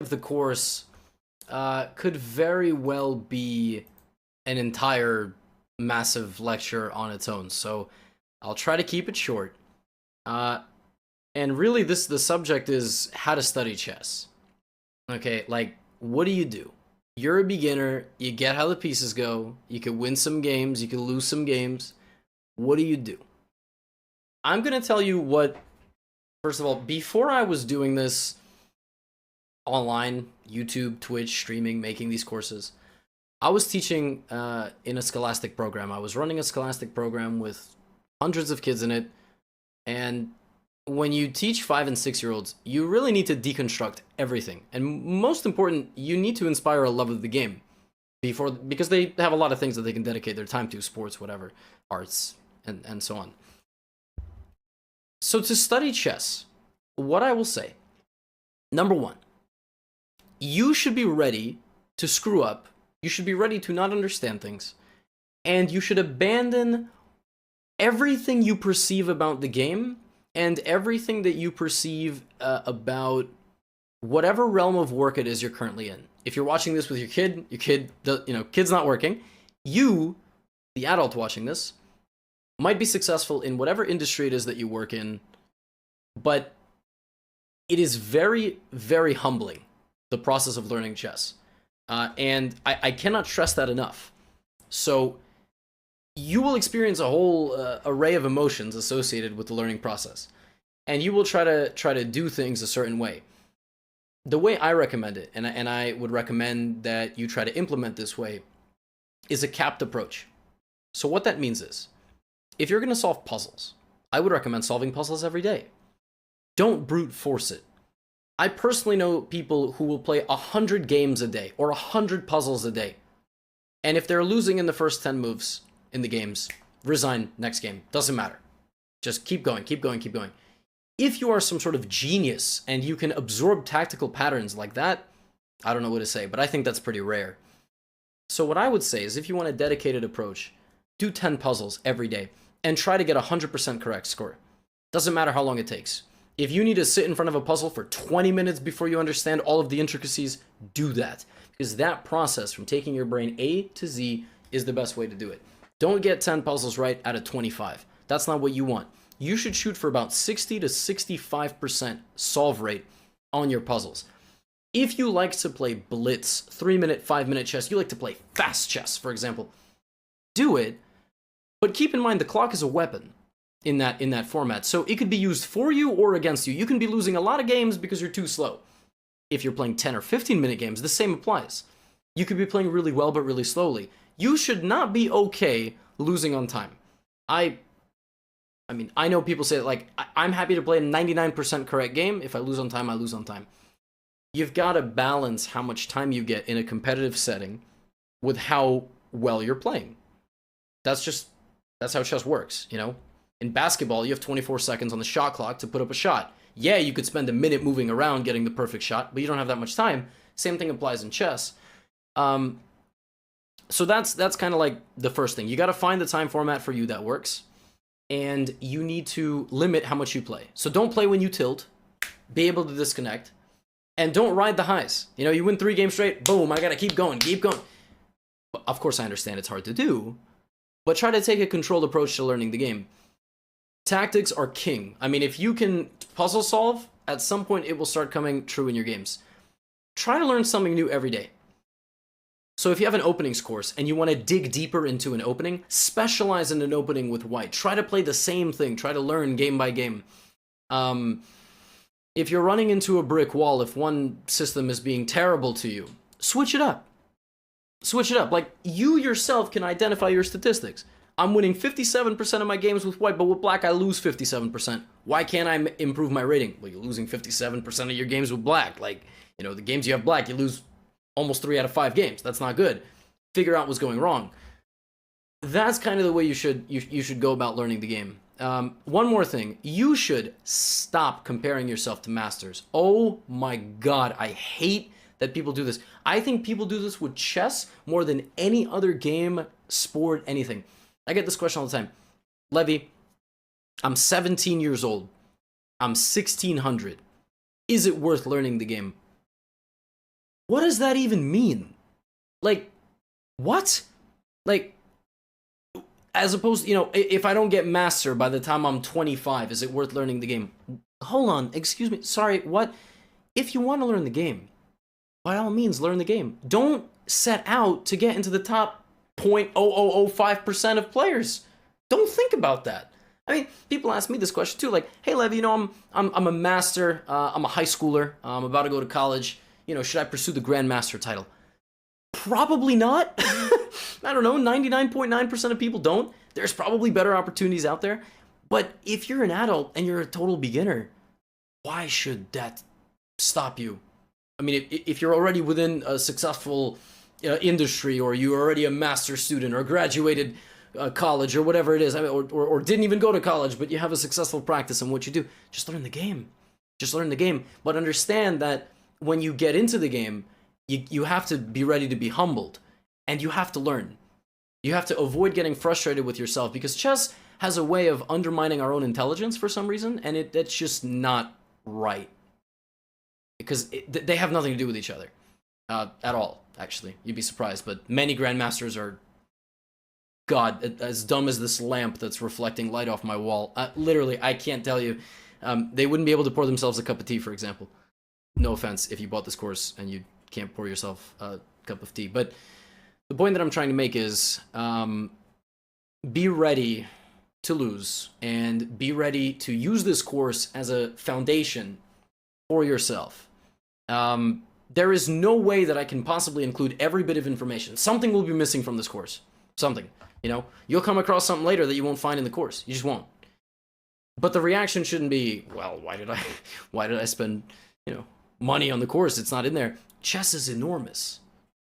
the course could very well be an entire massive lecture on its own. So I'll try to keep it short. And really, the subject is how to study chess. Okay, like, what do you do? You're a beginner, you get how the pieces go, you can win some games, you can lose some games. What do you do? I'm gonna tell you what, first of all, before I was doing this online, YouTube, Twitch, streaming, making these courses, I was teaching in a scholastic program. I was running a scholastic program with hundreds of kids in it, and when you teach 5 and 6 year olds, you really need to deconstruct everything. And most important, you need to inspire a love of the game because they have a lot of things that they can dedicate their time to, sports, whatever, arts, and so on. So to study chess, what I will say, number one, you should be ready to screw up. You should be ready to not understand things. And you should abandon everything you perceive about the game and everything that you perceive about whatever realm of work it is you're currently in. If you're watching this with your kid, kid's not working. You, the adult watching this, might be successful in whatever industry it is that you work in, but it is very, very humbling, the process of learning chess. And I cannot stress that enough. So you will experience a whole array of emotions associated with the learning process, and you will try to do things a certain way. The way I recommend it, and I would recommend that you try to implement this way, is a capped approach. So what that means is, if you're going to solve puzzles, I would recommend solving puzzles every day. Don't brute force it. I personally know people who will play 100 games a day or 100 puzzles a day, and if they're losing in the first 10 moves in the games, resign next game. Doesn't matter. Just keep going, keep going, keep going. If you are some sort of genius and you can absorb tactical patterns like that, I don't know what to say, but I think that's pretty rare. So what I would say is, if you want a dedicated approach, do 10 puzzles every day and try to get a 100% correct score. Doesn't matter how long it takes. If you need to sit in front of a puzzle for 20 minutes before you understand all of the intricacies, do that. Because that process from taking your brain A to Z is the best way to do it. Don't get 10 puzzles right out of 25. That's not what you want. You should shoot for about 60 to 65% solve rate on your puzzles. If you like to play blitz, 3-minute, 5-minute chess, you like to play fast chess, for example, do it, but keep in mind the clock is a weapon in that format. So it could be used for you or against you. You can be losing a lot of games because you're too slow. If you're playing 10 or 15-minute games, the same applies. You could be playing really well but really slowly. You should not be okay losing on time. I mean, I know people say, like, I'm happy to play a 99% correct game. If I lose on time, I lose on time. You've got to balance how much time you get in a competitive setting with how well you're playing. That's how chess works, you know? In basketball, you have 24 seconds on the shot clock to put up a shot. Yeah, you could spend a minute moving around getting the perfect shot, but you don't have that much time. Same thing applies in chess. So that's kind of like the first thing. You got to find the time format for you that works, and you need to limit how much you play. So don't play when you tilt. Be able to disconnect, and don't ride the highs. You know, you win 3 games straight, boom, I got to keep going, keep going. But of course, I understand it's hard to do, but try to take a controlled approach to learning the game. Tactics are king. I mean, if you can puzzle solve, at some point it will start coming true in your games. Try to learn something new every day. So if you have an openings course and you want to dig deeper into an opening, specialize in an opening with white. Try to play the same thing. Try to learn game by game. If you're running into a brick wall, if one system is being terrible to you, switch it up. Switch it up. Like, you yourself can identify your statistics. I'm winning 57% of my games with white, but with black I lose 57%. Why can't I improve my rating? Well, you're losing 57% of your games with black. Like, you know, the games you have black, you lose almost 3 out of 5 games. That's not good. Figure out what's going wrong. That's kind of the way you should go about learning the game. One more thing. You should stop comparing yourself to masters. Oh my god, I hate that people do this. I think people do this with chess more than any other game, sport, anything. I get this question all the time. Levy, I'm 17 years old. I'm 1600. Is it worth learning the game? What does that even mean? Like, what? Like, as opposed, if I don't get master by the time I'm 25, is it worth learning the game? Hold on, excuse me, sorry, what? If you want to learn the game, by all means, learn the game. Don't set out to get into the top 0.0005% of players. Don't think about that. I mean, people ask me this question too, like, "Hey, Lev, I'm a master. I'm a high schooler. I'm about to go to college. Should I pursue the grandmaster title?" Probably not. I don't know. 99.9% of people don't. There's probably better opportunities out there. But if you're an adult and you're a total beginner, why should that stop you? I mean, if you're already within a successful industry, or you're already a master student, or graduated college, or whatever it is, I mean, or didn't even go to college, but you have a successful practice in what you do, just learn the game. Just learn the game. But understand that when you get into the game, you have to be ready to be humbled, and you have to learn. You have to avoid getting frustrated with yourself, because chess has a way of undermining our own intelligence for some reason, and that's just not right. Because they have nothing to do with each other at all, actually. You'd be surprised, but many grandmasters are, God, as dumb as this lamp that's reflecting light off my wall. Literally, I can't tell you. They wouldn't be able to pour themselves a cup of tea, for example. No offense if you bought this course and you can't pour yourself a cup of tea. But the point that I'm trying to make is be ready to lose, and be ready to use this course as a foundation for yourself. There is no way that I can possibly include every bit of information. Something will be missing from this course. Something. You'll come across something later that you won't find in the course. You just won't. But the reaction shouldn't be, well, why did I spend, money on the course? It's not in there. Chess is enormous.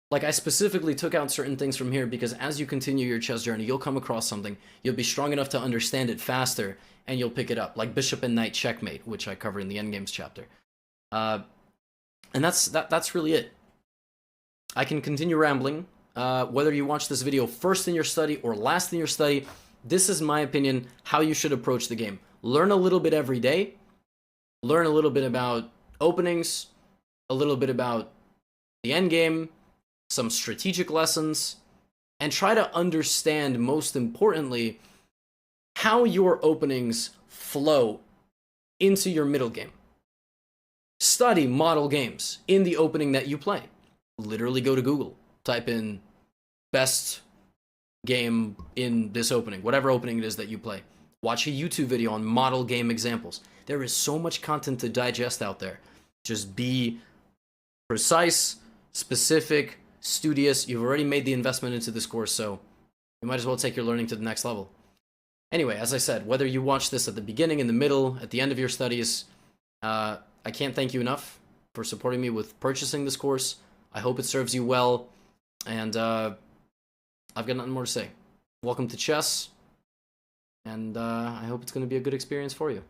Like, I specifically took out certain things from here because as you continue your chess journey, you'll come across something. You'll be strong enough to understand it faster, and you'll pick it up. Like bishop and knight checkmate, which I cover in the endgames chapter. And that's really it. I can continue rambling. Whether you watch this video first in your study or last in your study, this is my opinion how you should approach the game. Learn a little bit every day. Learn a little bit about openings, a little bit about the endgame, some strategic lessons, and try to understand, most importantly, how your openings flow into your middle game. Study model games in the opening that you play. Literally go to Google, type in best game in this opening, whatever opening it is that you play. Watch a YouTube video on model game examples. There is so much content to digest out there. Just be precise, specific, studious. You've already made the investment into this course, so you might as well take your learning to the next level. Anyway, as I said, whether you watch this at the beginning, in the middle, at the end of your studies, I can't thank you enough for supporting me with purchasing this course. I hope it serves you well, and I've got nothing more to say. Welcome to chess, and I hope it's going to be a good experience for you.